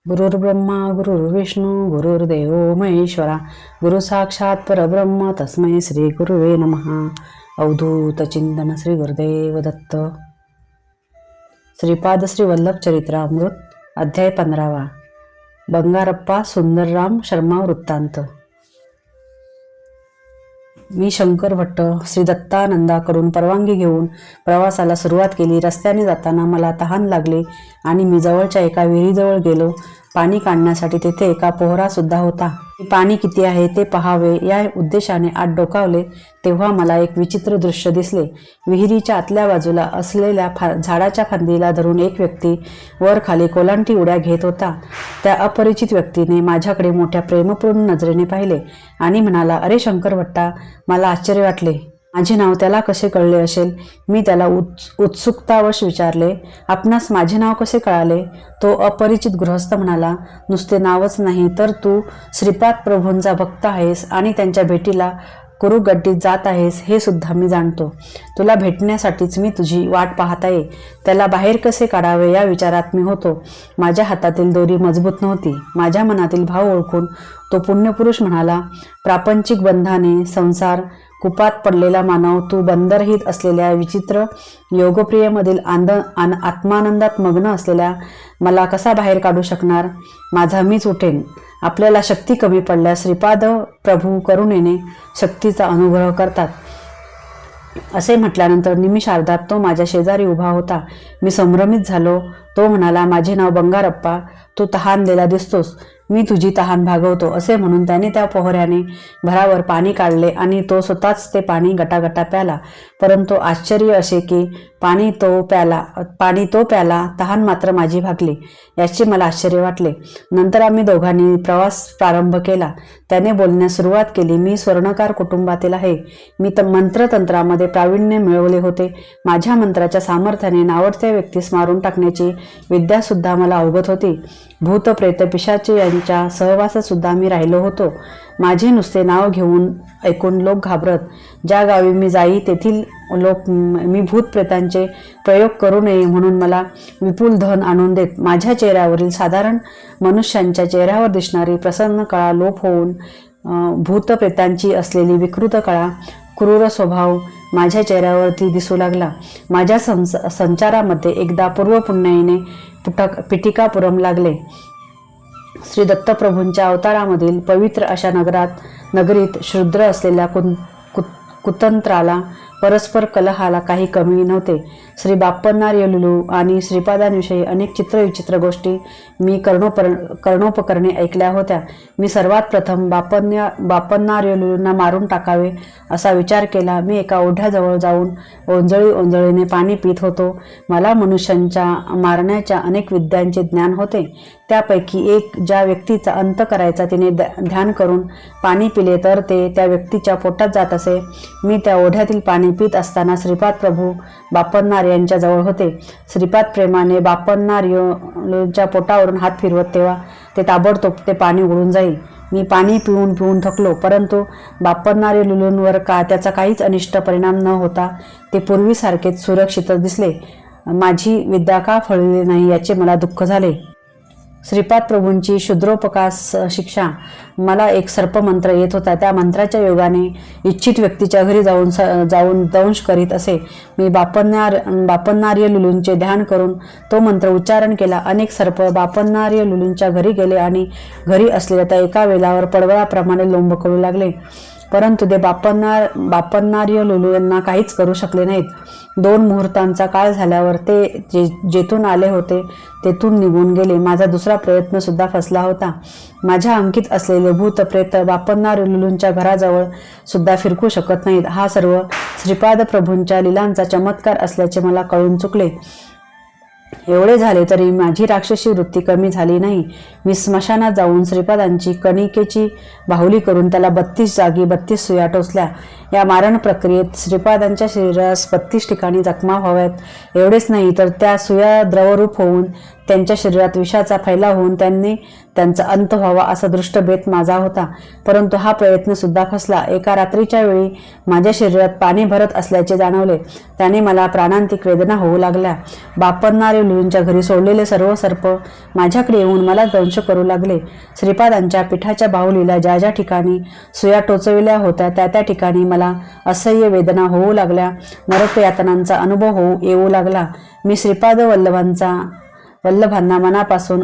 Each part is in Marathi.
गुरुर्ब्रह्मा गुरुर्विष्णू गुरुर्देव महेश्वरा गुरु साक्षात परब्रह्म तस्मै श्री गुरुवे नमः. अवधूत चिंतन श्री गुरुदेव दत्त. श्रीपाद श्री वल्लभ चरित्रामृत अध्याय 15. बंगारप्पा सुंदरराम शर्मा वृत्तांत. मी शंकर भट्ट श्री दत्तानंदाकडून परवानगी घेऊन प्रवासाला सुरुवात केली. रस्त्याने जाताना मला तहान लागली आणि मी जवळच्या एका विहिरीजवळ गेलो. पाणी काढण्यासाठी तेथे एका पोहरा सुद्धा होता. पाणी किती आहे ते पाहावे या उद्देशाने आत डोकावले तेव्हा मला एक विचित्र दृश्य दिसले. विहिरीच्या आतल्या बाजूला असलेल्या झाडाच्या फांदीला धरून एक व्यक्ती वर खाली कोलांटी उड्या घेत होता. त्या अपरिचित व्यक्तीने माझ्याकडे मोठ्या प्रेमपूर्ण नजरेने पाहिले आणि म्हणाला, अरे शंकर भट्टा. मला आश्चर्य वाटले. माझे नाव त्याला कसे कळले असेल? मी त्याला उत्सुकतावश विचारले, आपणास माझे नाव कसे कळाले? तो अपरिचित गृहस्थ म्हणाला, नुसते नावच नाही तर तू श्रीपाद प्रभूंचा भक्त आहेस आणि त्यांच्या भेटीला कुरुगड्डीत जात आहेस हे सुद्धा मी जाणतो. तुला भेटण्यासाठीच मी तुझी वाट पाहत आहे. त्याला बाहेर कसे काढावे या विचारात मी होतो. माझ्या हातातील दोरी मजबूत नव्हती. माझ्या मनातील भाव ओळखून तो पुण्यपुरुष म्हणाला, प्रापंचिक बंधाने संसार कुपात पडलेला मानव, तू बंदरहित असलेल्या विचित्र योगप्रियेमधील आत्मानंदात मग्न असलेल्या मला कसा बाहेर काढू शकणार? माझा मीच उठेन. आपल्याला शक्ती कमी पडल्यास श्रीपाद प्रभू करुणेने शक्तीचा अनुग्रह करतात. असे म्हटल्यानंतर निमिषार्धात तो माझ्या शेजारी उभा होता. मी संभ्रमित झालो. तो म्हणाला, माझे नाव बंगारप्पा. तू तहानलेला दिसतोस. मी तुझी तहान भागवतो. असे म्हणून त्याने त्या पोहऱ्याने भरावर पाणी काढले आणि तो स्वतःच ते पाणी गटागटा प्याला. परंतु आश्चर्य असे की पाणी तो प्याला, तहान मात्र माझी भागली. याचे मला आश्चर्य वाटले. नंतर आम्ही दोघांनी प्रवास प्रारंभ केला. त्याने बोलण्यास सुरुवात केली, मी स्वर्णकार कुटुंबातील आहे. मी मंत्रतंत्रामध्ये प्रावीण्य मिळवले होते. माझ्या मंत्राच्या सामर्थ्याने नावडत्या व्यक्तीस मारून टाकण्याची विद्यासुद्धा मला अवगत होती. भूत प्रेत पिशाचे यांच्या सहवासात सुद्धा मी राहिलो होतो. माझे नुसते नाव घेऊन ऐकून लोक घाबरत. ज्या गावी मी जाई तेथील लोक मी भूत प्रेतांचे प्रयोग करू नये म्हणून मला विपुल धन आणून देत. माझ्या चेहऱ्यावरील साधारण मनुष्यांच्या चेहऱ्यावर दिसणारी प्रसन्न कळा लोप होऊन भूतप्रेतांची असलेली विकृत कळा, क्रूर स्वभाव माझ्या चेहऱ्यावरती दिसू लागला. माझ्या संचारामध्ये एकदा पूर्वपुण्याईने पिटिकापुरम लागले. श्री दत्तप्रभूंच्या अवतारामधील पवित्र अशा नगरीत शूद्र असलेल्या कुतंत्राला परस्पर कलहाला काही कमी नव्हते. श्री बाप्पनार येलुलू आणि श्रीपादांविषयी अनेक चित्रविचित्र गोष्टी मी कर्णोपकरणे ऐकल्या होत्या. मी सर्वात प्रथम बाप्पनार येलुलूंना मारून टाकावे असा विचार केला. मी एका ओढ्याजवळ जाऊन ओंजळीने पाणी पित होतो. मला मनुष्यांच्या मारण्याच्या अनेक विद्यांचे ज्ञान होते. त्यापैकी एक, ज्या व्यक्तीचा अंत करायचा तिने ध्यान करून पाणी पिले तर ते त्या व्यक्तीच्या पोटात जात असे. मी त्या ओढ्यातील पाणी पित असताना श्रीपाद प्रभू बाप्पनार यांच्या जवळ होते. श्रीपाद प्रेमाने बाप्पनारच्या पोटावरून हात फिरवत तेव्हा ते ताबडतोब ते पाणी उडून जाई. मी पाणी पिऊन थकलो, परंतु बाप्पनार लुलूंवर त्याचा काहीच अनिष्ट परिणाम न होता ते पूर्वीसारखेच सुरक्षितच दिसले. माझी विद्या का फळली नाही याचे मला दुःख झाले. श्रीपाद प्रभूंची शूद्रोपकास शिक्षा. मला एक सर्पमंत्र येत होता. त्या मंत्राच्या योगाने इच्छित व्यक्तीच्या घरी जाऊन दंश करीत असे. मी बाप्पनार्य लुलूंचे ध्यान करून तो मंत्र उच्चारण केला. अनेक सर्प बाप्पनार्य लुलूंच्या घरी गेले आणि घरी असलेल्या त्या एका वेलावर पडवळाप्रमाणे लोंबकळू लागले. परंतु ते बाप्पनार्य लुलू यांना काहीच करू शकले नाहीत. 2 मुहूर्तांचा काळ झाल्यावर ते जेथून आले होते तेथून निघून गेले. माझा दुसरा प्रयत्न सुद्धा फसला होता. माझ्या अंकित असलेले भूत प्रेत बाप्पनार लुलूंच्या घराजवळ सुद्धा फिरकू शकत नाहीत. हा सर्व श्रीपाद प्रभूंच्या लीलांचा चमत्कार असल्याचे मला कळून चुकले. एवढे झाले तरी माझी राक्षसी वृत्ती कमी झाली नाही. मी स्मशानात जाऊन श्रीपादांची कणिकेची बाहुली करून त्याला 32 जागी 32 सुया टोचल्या. या मारण प्रक्रियेत श्रीपादांच्या शरीरास 32 ठिकाणी जखमा व्हाव्यात. एवढेच नाही तर त्या सुया द्रवरूप होऊन त्यांच्या शरीरात विषाचा फैलाव होऊन त्यांनी त्यांचा अंत व्हावा असा दृष्ट बेत माझा होता. परंतु हा प्रयत्न सुद्धा फसला. एका रात्रीच्या वेळी माझ्या शरीरात पाणी भरत असल्याचे जाणवले. त्याने मला प्राणांतिक वेदना होऊ लागल्या. बापन्नारे लुलूंच्या घरी सोडलेले सर्व सर्प माझ्याकडे येऊन मला दंश करू लागले. श्रीपादांच्या पिठाच्या बाहुलीला ज्या ज्या ठिकाणी सुया टोचविल्या होत्या त्या त्या ठिकाणी मला असह्य वेदना होऊ लागल्या. नरकयातनांचा अनुभव येऊ लागला. मी श्रीपाद वल्लभांना मनापासून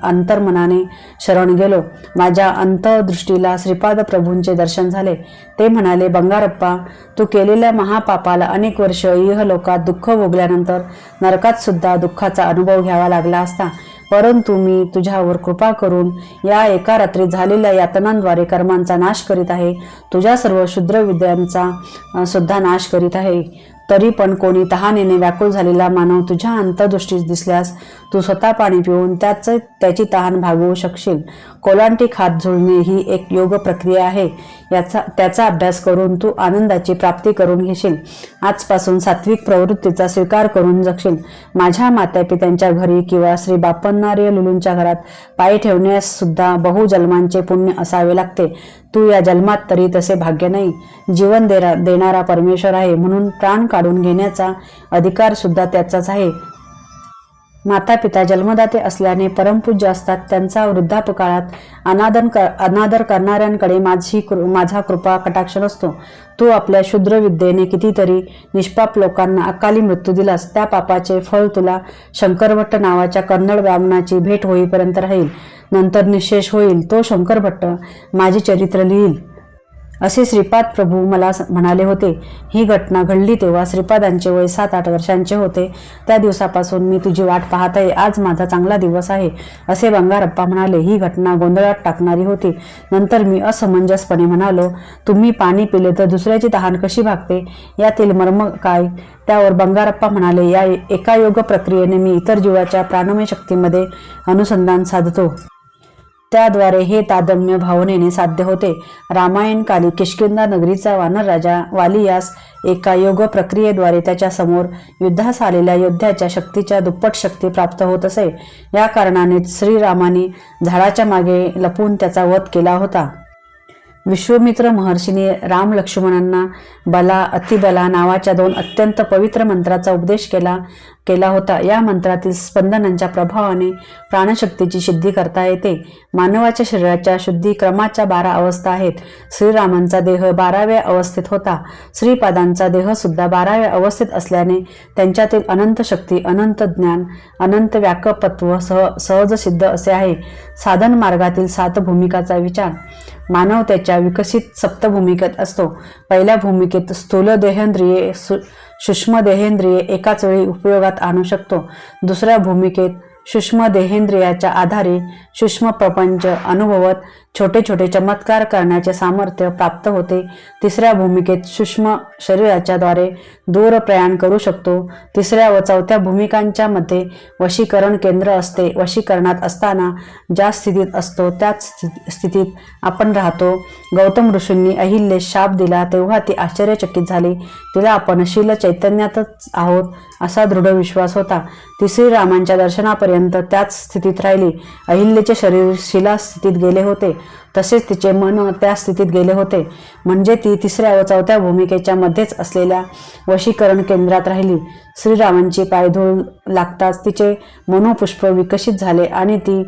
अंतर्मनाने शरण गेलो. माझ्या अंतर्दृष्टीला श्रीपाद प्रभूंचे दर्शन झाले. ते म्हणाले, बंगारप्पा, तू केलेल्या महापापाला अनेक वर्ष इहलोकात दुःख भोगल्यानंतर नरकात सुद्धा दुःखाचा अनुभव घ्यावा लागला असता. परंतु मी तुझ्यावर कृपा करून या एका रात्रीत झालेल्या यातनांद्वारे कर्मांचा नाश करीत आहे. तुझ्या सर्व क्षुद्र विद्यांचा सुद्धा नाश करीत आहे. तरी पण कोणी तहानेने व्याकुळ झालेला मानव तुझ्या अंतर्दृष्टीस दिसल्यास तू स्वतः पाणी पिऊन त्याची तहान भागवू शकशील. कोलांटी खात झुळणे ही एक योग प्रक्रिया आहे. त्याचा अभ्यास करून तू आनंदाची प्राप्ती करून घेशील. आजपासून सात्विक प्रवृत्तीचा स्वीकार करून जगशील. माझ्या मातापित्यांच्या घरी किंवा श्री बापन्नार्य लुलूंच्या घरात पाय ठेवण्यास सुद्धा बहुजन्मांचे पुण्य असावे लागते. तू या जन्मात तरी तसे भाग्य नाही. जीवन देणारा परमेश्वर आहे, म्हणून प्राण काढून घेण्याचा अधिकार सुद्धा त्याचाच आहे. माता पिता जन्मदाते असल्याने परमपूज्य असतात. त्यांचा वृद्धापकाळात अनादर करणाऱ्यांकडे माझा कृपा कटाक्ष नसतो. तू आपल्या क्षुद्र विद्येने कितीतरी निष्पाप लोकांना अकाली मृत्यू दिलास. त्या पापाचे फळ तुला शंकरभट्ट नावाच्या कन्नड ब्राह्मणाची भेट होईपर्यंत राहील. नंतर निःशेष होईल. तो शंकरभट्ट माझे चरित्र लिहील असे श्रीपाद प्रभू मला म्हणाले होते. ही घटना घडली तेव्हा श्रीपादांचे वय 7-8 वर्षांचे होते. त्या दिवसापासून मी तुझी वाट पाहत आहे. आज माझा चांगला दिवस आहे असे बंगारप्पा म्हणाले. ही घटना गोंधळात टाकणारी होती. नंतर मी असमंजसपणे म्हणालो, तुम्ही पाणी पिले तर दुसऱ्याची तहान कशी भागते? यातील मर्म काय? त्यावर बंगारप्पा म्हणाले, या एका योग प्रक्रियेने मी इतर जीवाच्या प्राणमय शक्तीमध्ये अनुसंधान साधतो. त्याद्वारे हे तादम्य भावनेने साध्य होते. रामायण काली किष्किंधा नगरीचा वानर राजा वाली यास एका योग प्रक्रियेद्वारे त्याच्या समोर युद्धास आलेल्या योद्ध्याच्या शक्तीच्या दुप्पट शक्ती प्राप्त होत असे. या कारणानेच श्रीरामाने झाडाच्या मागे लपून त्याचा वध केला होता. विश्वामित्र महर्षीने राम लक्ष्मणांना बला अतिबला नावाच्या 2 अत्यंत पवित्र मंत्राचा उपदेश केला होता. या मंत्रातील स्पंदनांच्या प्रभावाने प्राणशक्तीची सिद्धी करता येते. मानवाच्या शरीराच्या शुद्धी क्रमाच्या 12 अवस्था आहेत. श्रीरामांचा देह 12व्या अवस्थेत होता. श्रीपादांचा देह सुद्धा 12व्या अवस्थेत असल्याने त्यांच्यातील अनंत शक्ती, अनंत ज्ञान, अनंत व्यापकत्व सहज सिद्ध असे आहे. साधन मार्गातील 7 भूमिकाचा विचार. मानव त्याच्या विकसित सप्तभूमिकेत असतो. पहिल्या भूमिकेत स्थूल देहेंद्रिये, सूक्ष्म देहेंद्रिये एकाच वेळी उपयोगात आणू शकतो. दुसऱ्या भूमिकेत सूक्ष्म देहेंद्रियाच्या आधारे सूक्ष्म प्रपंच अनुभवत छोटे छोटे चमत्कार करण्याचे सामर्थ्य प्राप्त होते. तिसऱ्या भूमिकेत सूक्ष्म शरीराच्या द्वारे दूर प्रयाण करू शकतो. तिसऱ्या व चौथ्या भूमिकांच्या मध्ये वशीकरण केंद्र असते. वशीकरणात असताना ज्या स्थितीत असतो त्याच स्थितीत आपण राहतो. गौतम ऋषींनी अहिल्येस शाप दिला तेव्हा ती आश्चर्यचकित झाली. तिला आपण शील चैतन्यातच आहोत असा दृढ विश्वास होता. ती श्रीरामांच्या दर्शनापर्यंत त्याच स्थितीत राहिली. अहिल्येचे शरीर शिला स्थितीत गेले होते, तसेच तिचे मन त्या स्थितीत गेले होते. म्हणजे ती तिसऱ्या व चौथ्या भूमिकेच्या मध्येच असलेल्या वशीकरण केंद्रात राहिली. श्रीरामांची पायधूळ लागताच तिचे मनोपुष्प विकसित झाले आणि ती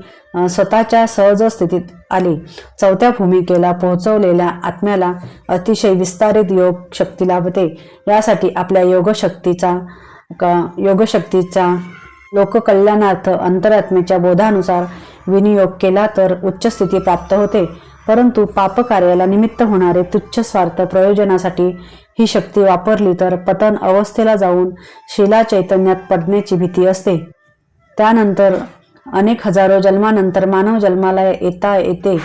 स्वतःच्या सहज स्थितीत आली. चौथ्या भूमिकेला पोहोचवलेल्या आत्म्याला अतिशय विस्तारित योग शक्ती लाभते. यासाठी आपल्या योगशक्तीचा लोककल्याणार्थ अंतरात्म्याच्या बोधानुसार विनियोग केला तर उच्च स्थिती प्राप्त होते. परंतु पापकार्याला निमित्त होणारे तुच्छ स्वार्थ प्रयोजनासाठी ही शक्ती वापरली तर पतन अवस्थेला जाऊन शिला चैतन्यात पडण्याची भीती असते. त्यानंतर अनेक हजारो जन्मानंतर मानव जन्माला येते.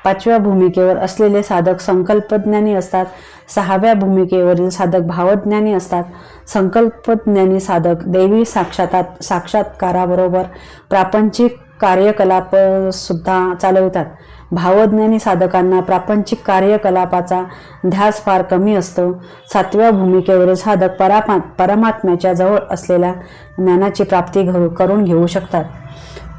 5व्या भूमिकेवर असलेले साधक संकल्पज्ञानी असतात. 6व्या भूमिकेवरील साधक भावज्ञानी असतात. संकल्पज्ञानी साधक दैवी साक्षात्काराबरोबर प्रापंचिक कार्यकलाप सुद्धा चालवितात. भावज्ञानी साधकांना प्रापंचिक कार्यकलापाचा ध्यास फार कमी असतो. 7व्या भूमिकेवरील साधक परमात्म्याच्या जवळ असलेल्या ज्ञानाची प्राप्ती करून घेऊ शकतात.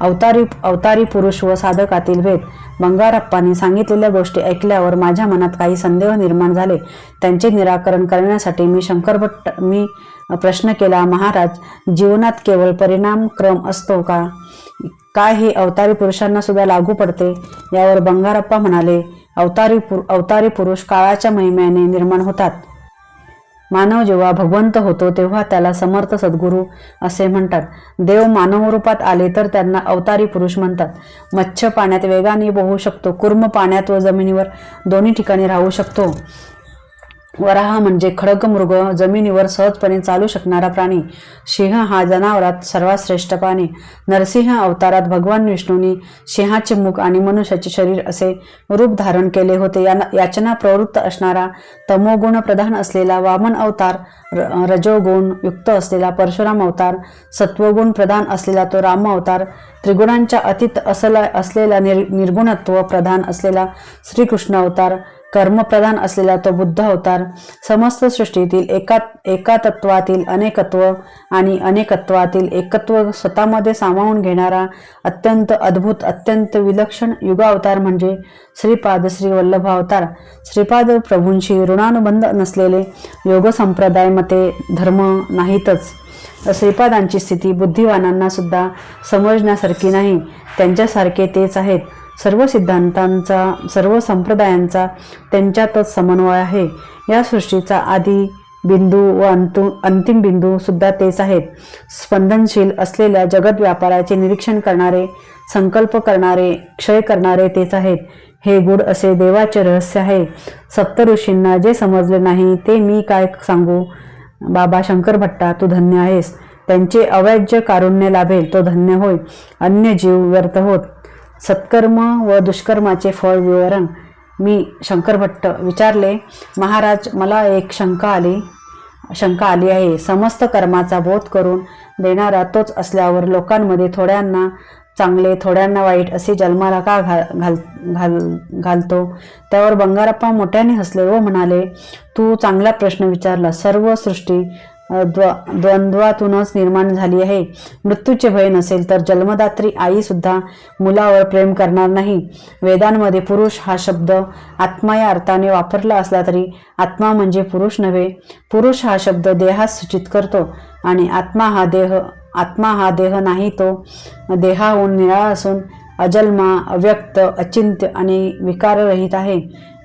अवतारी पुरुष व साधकातील भेद. बंगारप्पांनी सांगितलेल्या गोष्टी ऐकल्यावर माझ्या मनात काही संदेह निर्माण झाले. त्यांचे निराकरण करण्यासाठी मी प्रश्न केला, महाराज, जीवनात केवळ परिणामक्रम असतो का? काय हे अवतारी पुरुषांना सुद्धा लागू पडते? यावर बंगारप्पा म्हणाले, अवतारी पुरुष काळाच्या महिम्याने निर्माण होतात. मानव जेव्हा भगवंत होतो तेव्हा त्याला समर्थ सद्गुरू असे म्हणतात. देव मानवरूपात आले तर त्यांना अवतारी पुरुष म्हणतात. मत्स्य पाण्यात वेगाने पोहू शकतो. कूर्म पाण्यात व जमिनीवर दोन्ही ठिकाणी राहू शकतो. वराह म्हणजे खड्गमृग, जमिनीवर सहजपणे चालू शकणारा प्राणी. सिंह हा जनावरात सर्वात श्रेष्ठ प्राणी. नरसिंह अवतारात भगवान विष्णूंनी सिंहाचे मुख आणि मनुष्याचे शरीर असे रूप धारण केले होते. याचना प्रवृत्त असणारा तमोगुण प्रधान असलेला वामन अवतार, रजोगुण युक्त असलेला परशुराम अवतार, सत्वगुण प्रधान असलेला तो राम अवतार, त्रिगुणांच्या अतीत असलेला निर्गुणत्व प्रधान असलेला श्रीकृष्ण अवतार, कर्मप्रधान असलेला तो बुद्ध अवतार, समस्त सृष्टीतील एकातत्वातील अनेकत्व आणि अनेकत्वातील एकत्व स्वतःमध्ये सामावून घेणारा अत्यंत अद्भुत, अत्यंत विलक्षण युगावतार म्हणजे श्रीपाद श्री वल्लभ अवतार. श्रीपाद प्रभूंशी ऋणानुबंध नसलेले योग संप्रदाय मते धर्म नाहीतच. श्रीपादांची स्थिती बुद्धिवानांना सुद्धा समजण्यासारखी नाही. त्यांच्यासारखे तेच आहेत. सर्व सिद्धांतांचा, सर्व संप्रदायांचा त्यांच्यातच समन्वय आहे. या सृष्टीचा आदी बिंदू व अंतिम बिंदू सुद्धा तेच आहेत. स्पंदनशील असलेल्या जगत व्यापाराचे निरीक्षण करणारे, संकल्प करणारे, क्षय करणारे तेच आहेत. हे गूढ असे देवाचे रहस्य आहे. सप्तऋषींना जे समजले नाही ते मी काय सांगू. बाबा शंकर भट्टा, तू धन्य आहेस. त्यांचे अवैज्य कारुण्य लाभेल तो धन्य होय. अन्य जीव व्यर्थ होत. सत्कर्म व दुष्कर्माचे फळ विवरण. मी शंकर भट्ट विचारले, महाराज, मला एक शंका आली आहे. समस्त कर्माचा बोध करून देणारा तोच असल्यावर लोकांमध्ये थोड्यांना चांगले थोड्यांना वाईट असे जन्माला का घालतो? त्यावर बंगारप्पा मोठ्याने हसले व म्हणाले, तू चांगला प्रश्न विचारला. सर्व सृष्टी द्वंद्वातूनच निर्माण झाली आहे. मृत्यूचे भय नसेल तर जन्मदात्री आई सुद्धा मुलावर प्रेम करणार नाही. वेदांमध्ये पुरुष हा शब्द आत्मा या अर्थाने वापरला असला तरी आत्मा म्हणजे पुरुष नव्हे. पुरुष हा शब्द देहास सूचित करतो आणि आत्मा हा देह नाही. तो देहाहून निराळा असून अजन्मा, अव्यक्त, अचिंत्य आणि विकाररहित आहे.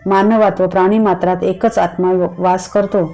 मानवात व प्राणीमात्रात एकच आत्मा वास करतो.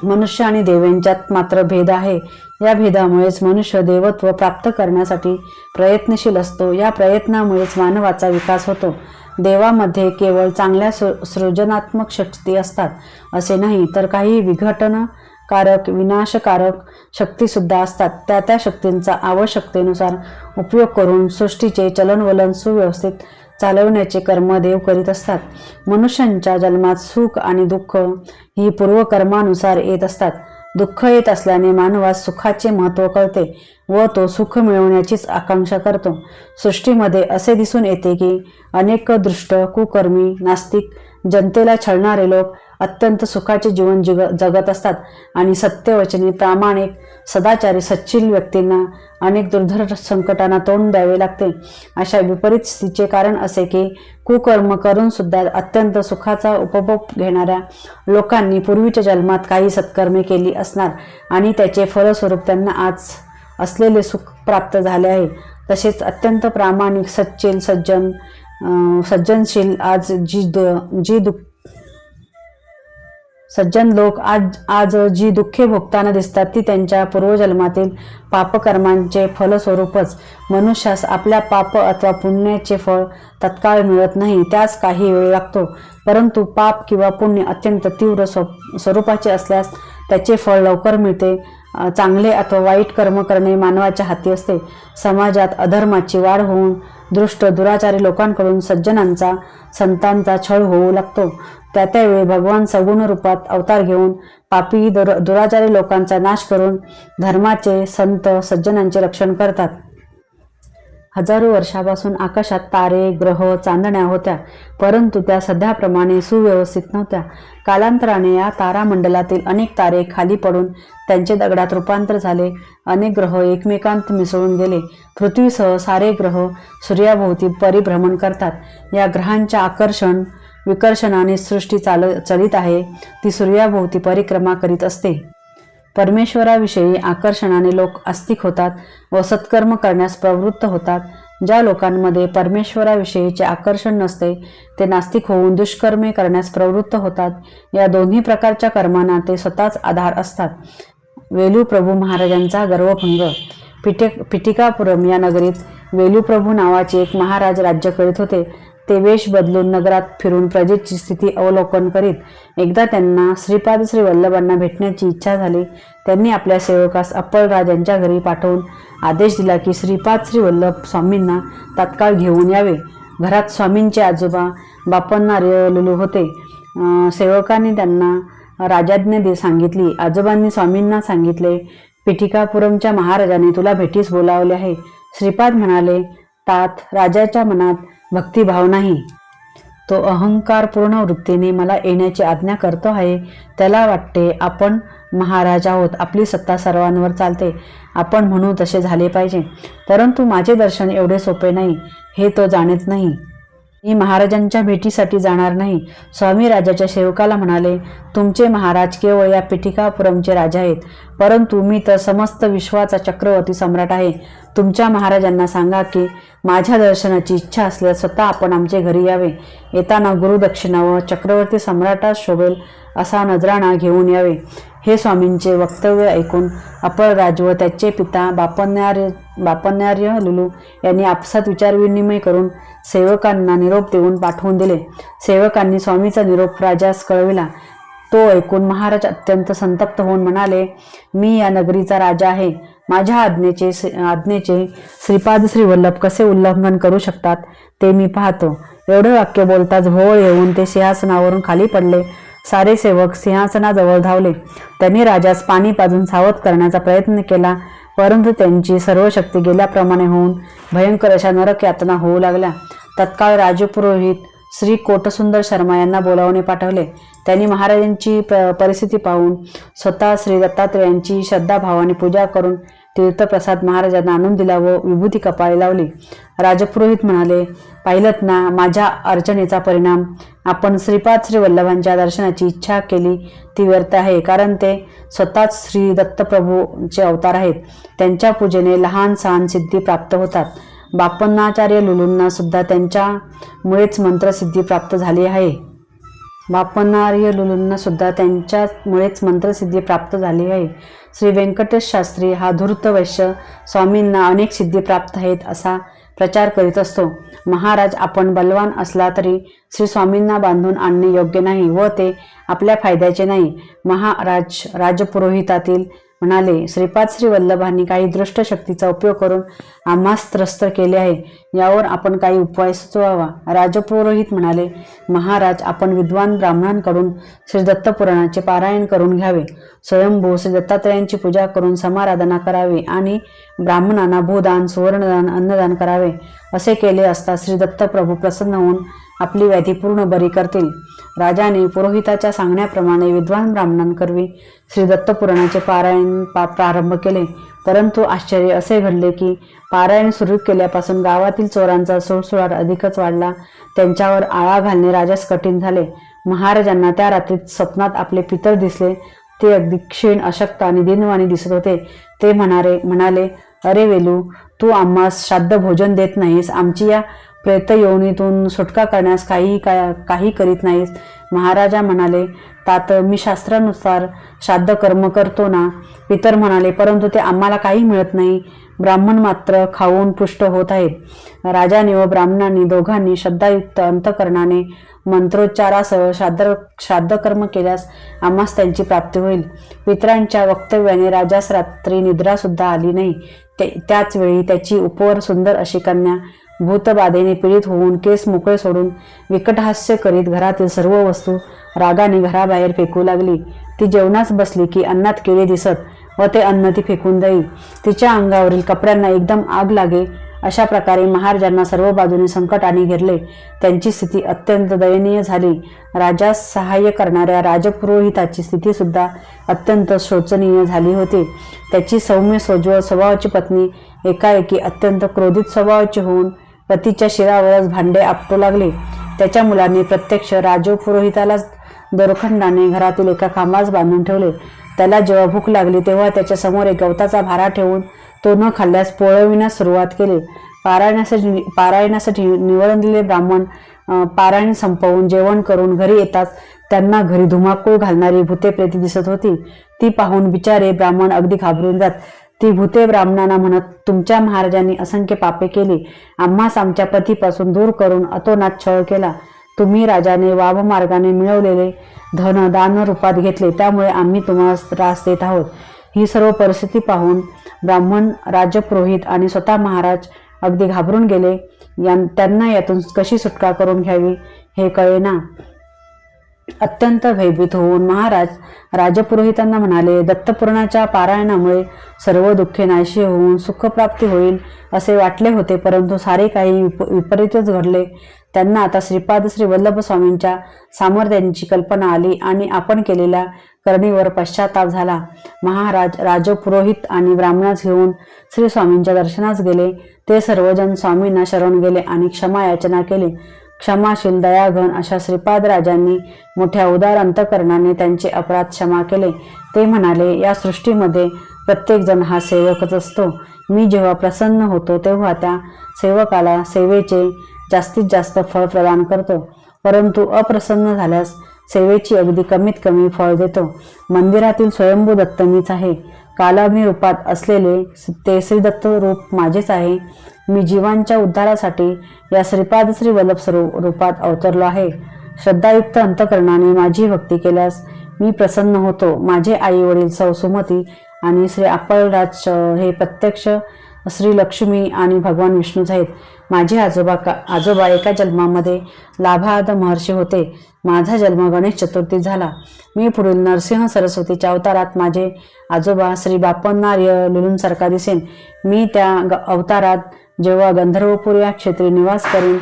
मनुष्य आणि देव यांच्यात मात्र भेद आहे. या भेदामुळेच मनुष्य देवत्व प्राप्त करण्यासाठी प्रयत्नशील असतो. या प्रयत्नामुळेच मानवाचा विकास होतो. देवामध्ये केवळ चांगल्या सृजनात्मक शक्ती असतात असे नाही, तर काही विघटनकारक, विनाशकारक शक्तीसुद्धा असतात. त्या शक्तींचा आवश्यकतेनुसार उपयोग करून सृष्टीचे चलनवलन सुव्यवस्थित चालवण्याचे कर्म देव करीत असतात. मनुष्यांच्या जन्मात सुख आणि दुःख ही पूर्वकर्मानुसार येत असतात. दुःख येत असल्याने मानवास सुखाचे महत्त्व कळते व तो सुख मिळवण्याचीच आकांक्षा करतो. सृष्टीमध्ये असे दिसून येते की अनेक दुष्ट, कुकर्मी, नास्तिक, जनतेला छळणारे लोक अत्यंत सुखाचे जीवन जगत असतात आणि सत्यवचनी, प्रामाणिक, सदाचारी, सच्शील व्यक्तींना अनेक दुर्धर संकटांना तोंड द्यावे लागते. अशा विपरीत स्थितीचे कारण असे की कुकर्म करून सुद्धा अत्यंत सुखाचा उपभोग घेणाऱ्या लोकांनी पूर्वीच्या जन्मात काही सत्कर्मे केली असणार आणि त्याचे फलस्वरूप त्यांना आज असलेले सुख प्राप्त झाले आहे. तसेच अत्यंत प्रामाणिक, सच्शील, सज्जनशील सज्जन लोक आज जी दुःखे भोगताना दिसतात ती त्यांच्या पूर्वजन्मातील पापकर्मांचे फलस्वरूपच. मनुष्यास आपल्या पाप अथवा पुण्याचे फळ तत्काळ मिळत नाही, त्यास काही वेळ लागतो. परंतु पाप किंवा पुण्य अत्यंत तीव्र स्वरूपाचे असल्यास त्याचे फळ लवकर मिळते. चांगले अथवा वाईट कर्म करणे मानवाच्या हाती असते. समाजात अधर्माची वाढ होऊन दुष्ट, दुराचारी लोकांकडून सज्जनांचा, संतांचा छळ होऊ लागतो. त्यावेळी भगवान सगुण रूपात अवतार घेऊन पापी, दुराचारी लोकांचा नाश करून धर्माचे, संत, सज्जनांचे रक्षण करतात. हजारो वर्षापासून आकाशात तारे, ग्रह, चांदण्या होत्या, परंतु त्या सध्याप्रमाणे सुव्यवस्थित नव्हत्या. कालांतराने या तारामंडलातील अनेक तारे खाली पडून त्यांचे दगडात रूपांतर झाले. अनेक ग्रह एकमेकांत मिसळून गेले. पृथ्वीसह सारे ग्रह सूर्याभोवती परिभ्रमण करतात. या ग्रहांच्या आकर्षण विकर्षणाने सृष्टी चलित आहे. ती सूर्याभोवती परिक्रमा करीत असते. परमेश्वराविषयी आकर्षणाने लोक आस्तिक होतात व सत्कर्म करण्यास प्रवृत्त होतात. ज्या लोकांमध्ये परमेश्वराविषयीचे आकर्षण नसते ते नास्तिक होऊन दुष्कर्मे करण्यास प्रवृत्त होतात. या दोन्ही प्रकारच्या कर्मांना ते स्वतःच आधार असतात. वेलूप्रभू महाराजांचा गर्वभंग. पिटिकापुरम या नगरीत वेलूप्रभू नावाचे एक महाराज राज्य करीत होते. ते वेश बदलून नगरात फिरून प्रजेची स्थिती अवलोकन करीत. एकदा त्यांना श्रीपाद श्री वल्लभांना भेटण्याची इच्छा झाली. त्यांनी आपल्या सेवकास अप्पलराज यांच्या घरी पाठवून आदेश दिला की श्रीपाद श्री वल्लभ स्वामींना तात्काळ घेऊन यावे. घरात स्वामींचे आजोबा बापन्नार्य लुलू होते. सेवकांनी त्यांना राजाज्ञा सांगितली. आजोबांनी स्वामींना सांगितले, पिटिकापुरमच्या महाराजाने तुला भेटीस बोलावले आहे. श्रीपाद म्हणाले, तात राजाच्या मनात भक्तिभाव नाही. तो अहंकारपूर्ण वृत्तीने मला येण्याची आज्ञा करतो आहे. त्याला वाटते आपण महाराज आहोत, आपली सत्ता सर्वांवर चालते, आपण म्हणू तसे झाले पाहिजे. परंतु माझे दर्शन एवढे सोपे नाही हे तो जाणत नाही. मी महाराजांच्या भेटीसाठी जाणार नाही. स्वामी राजाच्या सेवकाला म्हणाले, तुमचे महाराज केवळ या पिटिकापुरमचे राजा आहेत, परंतु मी तर समस्त विश्वाचा चक्रवर्ती सम्राट आहे. तुमच्या महाराजांना सांगा की माझ्या दर्शनाची इच्छा असल्यास स्वतः आपण आमचे घरी यावे. येताना गुरुदक्षिणा व चक्रवर्ती सम्राटास शोभेल असा नजराणा घेऊन यावे. हे स्वामींचे वक्तव्य ऐकून अप्पलराज व त्याचे पिता बापन्नार्य लुलू यांनी आपसात विचारविनिमय करून सेवकांना निरोप देऊन पाठवून दिले. सेवकांनी स्वामीचा निरोप राजास कळविला. तो ऐकून महाराज अत्यंत संतप्त होऊन म्हणाले, मी या नगरीचा राजा आहे. माझ्या आज्ञेचे श्रीपाद श्री वल्लभ कसे उल्लंघन करू शकतात ते मी पाहतो. एवढे वाक्य बोलताच भोवळ येऊन ते सिंहासनावरून खाली पडले. सारे सेवक सिंहासनाजवळ धावले. त्यांनी राजास पाणी पाजून सावध करण्याचा प्रयत्न केला, परंतु त्यांची सर्व शक्ती गेल्याप्रमाणे होऊन भयंकर अशा नरक यातना होऊ लागल्या. तत्काळ राजपुरोहित श्री कोटसुंदर शर्मा यांना बोलावणे पाठवले. त्यांनी महाराजांची परिस्थिती पाहून स्वतः श्री दत्तात्रेयांची श्रद्धाभावाने पूजा करून तीर्थप्रसाद महाराजांना आणून दिला व विभूती कपाळी लावली. राजपुरोहित म्हणाले, पाहिलत ना माझ्या अर्चनेचा परिणाम. आपण श्रीपाद श्री वल्लभांच्या दर्शनाची इच्छा केली ती व्यर्थ आहे, कारण ते स्वतःच श्री दत्तप्रभूचे अवतार आहेत. त्यांच्या पूजेने लहान सहान सिद्धी प्राप्त होतात. बापन्नाचार्य लुलूंना सुद्धा त्यांच्यामुळेच मंत्रसिद्धी प्राप्त झाली आहे. श्री व्यंकटेश शास्त्री हा धूर्त वैश्य स्वामींना अनेक सिद्धी प्राप्त आहेत असा प्रचार करीत असतो. महाराज आपण बलवान असला तरी श्री स्वामींना बांधून आणणे योग्य नाही व ते आपल्या फायद्याचे नाही. महाराज राजपुरोहितातील म्हणाले, श्रीपाद श्री वल्लभांनी काही दृष्ट शक्तीचा उपयोग करून आम्हास त्रस्त केले आहे. यावर आपण काही उपाय सुचवावा. राजपुरोहित म्हणाले, महाराज आपण विद्वान ब्राह्मणांकडून श्री दत्तपुराणाचे पारायण करून घ्यावे. स्वयंभू श्री दत्तात्रयांची पूजा करून समाराधना करावी आणि ब्राह्मणांना भूदान, सुवर्णदान, अन्नदान करावे. असे केले असता श्री दत्तप्रभू प्रसन्न होऊन आपली व्याधी पूर्ण बरी करतील. राजाने पुरोहिताच्या सांगण्याप्रमाणे विद्वान ब्राह्मणांकरवी श्री दत्तपुराणाचे पारायण प्रारंभ केले. परंतु आश्चर्य असे घडले की पारायण सुरू केल्यापासून गावातील चोरांचा सुळसुळाट अधिकच वाढला. त्यांच्यावर आळा घालणे राजास कठीण झाले. महाराजांना त्या रात्रीत स्वप्नात आपले पितर दिसले. ते अगदी क्षीण, अशक्त आणि दीनवाणी दिसत होते. ते म्हणाले, अरे वेलू, तू आम्हास श्राद्ध भोजन देत नाहीस, आमची या प्रेत योनीतून सुटका करण्यास काही करीत नाहीस. महाराजा म्हणाले, तात मी शास्त्रानुसार श्राद्ध कर्म करतो ना. पितर म्हणाले, परंतु ते आम्हाला काही मिळत नाही. ब्राह्मण मात्र खाऊन पुष्ट होत आहेत. राजाने व ब्राह्मणांनी दोघांनी श्रद्धायुक्त अंतकरणाने मंत्रोच्चारासह श्राद्धकर्म केल्यास आम्हास त्यांची प्राप्ती होईल. पितरांच्या वक्तव्याने राजास रात्री निद्रा सुद्धा आली नाही. त्याच वेळी त्याची उपवर सुंदर अशी कन्या भूतबाधेने पीडित होऊन केस मोकळे सोडून विकटहास्य करीत घरातील सर्व वस्तू रागाने घराबाहेर फेकू लागली. ती जेवणास बसली की अन्नात किडे दिसत व ते अन्न ती फेकून देई. तिच्या अंगावरील कपड्यांना एकदम आग लागे अशा प्रकारे महाराजांना सर्व बाजूने संकटाने घेरले. त्यांची स्थिती अत्यंत दयनीय झाली. राजास सहाय्य करणाऱ्या राजपुरोहिताची स्थिती सुद्धा अत्यंत शोचनीय झाली होती. त्याची सौम्य सोज्वळ स्वभावाची पत्नी एकाएकी अत्यंत क्रोधित स्वभावाची होऊन पतीच्या शिरावरच भांडे आपटू लागली. त्याच्या मुलांनी प्रत्यक्ष राजपुरोहितालाच दोरखंडाने घरातील एका खांबास बांधून ठेवले. त्याला जेव्हा भूक लागली तेव्हा त्याच्या समोर एक गवताचा भारा ठेवून तो न खाल्ल्यास पोळविण्यास सुरुवात केली. पारायणासाठी निवडलेले ब्राह्मण पारायण संपवून जेवण करून घरी येताच त्यांना घरी धुमाकूळ घालणारी भूते प्रेती दिसत होती. ती पाहून बिचारे ब्राह्मण अगदी घाबरून जात. ती भूते ब्राह्मणांना म्हणत, तुमच्या महाराजांनी असंख्य पापे केली. आम्हास आमच्या पतीपासून दूर करून अतोनात छळ केला. तुम्ही राजाने वाममार्गाने मिळवलेले धन दान रूपात घेतले, त्यामुळे आम्ही तुम्हाला त्रास देत आहोत. ही सर्व परिस्थिती पाहून ब्राह्मण, राजपुरोहित आणि स्वतः महाराज अगदी घाबरून गेले. त्यांना यातून कशी सुटका करून घ्यावी हे कळेना. अत्यंत भयभीत होऊन महाराज राजपुरोहितांना म्हणाले, दत्तपुराणाच्या पारायणामुळे सर्व दुःखे नाहीशी होऊन सुखप्राप्ती होईल असे वाटले होते, परंतु सारे काही विपरीतच घडले. त्यांना आता श्रीपाद श्री वल्लभ स्वामींच्या सामर्थ्यांची कल्पना आली आणि आपण केलेल्या करणीवर पश्चाताप झाला. महाराज राजपुरोहित आणि ब्राह्मणास घेऊन श्री स्वामींच्या दर्शनास गेले. ते सर्वजण स्वामींना शरण गेले आणि क्षमा याचना केली. क्षमाशील दयाघन अशा श्रीपाद राजांनी मोठ्या उदार अंतकरणाने त्यांचे अपराध क्षमा केले. ते म्हणाले, या सृष्टीमध्ये प्रत्येक जण हा सेवकच असतो. मी जेव्हा प्रसन्न होतो तेव्हा त्या सेवकाला सेवेचे जास्तीत जास्त फळ प्रदान करतो, परंतु अप्रसन्न झाल्यास सेवेची अगदी कमीत कमी फळ देतो. मंदिरातील स्वयंभू दत्त मीच आहे. कालाग्नी रूपात असलेले ते श्रीदत्त रूप माझेच आहे. मी जीवांच्या उद्धारासाठी या श्रीपाद श्री वल्लभ रूपात अवतरलो आहे. श्रद्धायुक्त अंतकरणाने माझी भक्ती केल्यास मी प्रसन्न होतो. माझे आई वडील सौ सुमती आणि श्री आपळराज हे प्रत्यक्ष श्री लक्ष्मी आणि भगवान विष्णूच आहेत. माझे आजोबा एका जन्मामध्ये लाभाद महर्षी होते. माझा जन्म गणेश चतुर्थी झाला. मी पुढील नरसिंह सरस्वतीच्या अवतारात माझे आजोबा श्री बापन्नार्य लुलूंसारखा दिसेन. मी त्या अवतारात जेव्हा गंधर्वपूर या क्षेत्री निवास करीन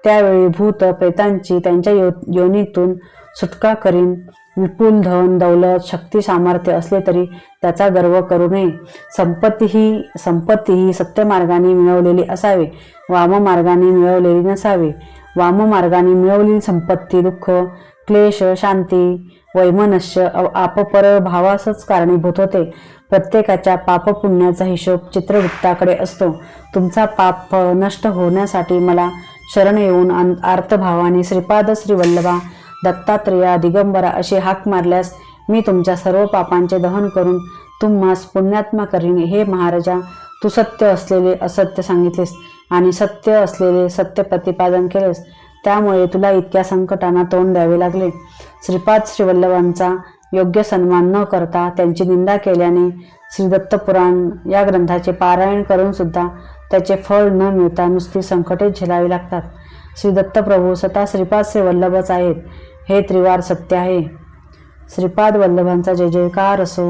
त्यावेळी भूत प्रेतांची त्यांच्या योनीतून सुटका करीन. विपुल धन दौलत शक्ती सामर्थ्य असले तरी त्याचा गर्व करू नये. संपत्ती ही सत्यमार्गाने मिळवलेली असावी, वाममार्गाने मिळवलेली नसावी. वाममार्गाने मिळवलेली संपत्ती दुःख, क्लेश, शांती, वैमनस्य, आपपर भावासच कारणीभूत होते. प्रत्येकाच्या पापपुण्याचा हिशोब चित्रगुप्ताकडे असतो. तुमचा पाप नष्ट होण्यासाठी मला शरण येऊन आर्तभावाने श्रीपाद श्री वल्लभा, दत्तात्रेया, दिगंबरा अशी हाक मारल्यास मी तुमच्या सर्व पापांचे दहन करून तुम्हास पुण्यात्मा करीन. हे महाराजा, तू सत्य असलेले असत्य सांगितलेस आणि सत्य असलेले सत्य प्रतिपादन केलेस, त्यामुळे तुला इतक्या संकटांना तोंड द्यावे लागले. श्रीपाद श्रीवल्लभांचा योग्य सन्मान न करता त्यांची निंदा केल्याने श्री दत्तपुराण या ग्रंथाचे पारायण करून सुद्धा त्याचे फळ न मिळता नुसती संकटे झेलावी लागतात. श्री दत्तप्रभू स्वतः श्रीपाद श्रीवल्लभच आहेत, हे त्रिवार सत्य आहे. श्रीपाद वल्लभांचा जय जयकार असो.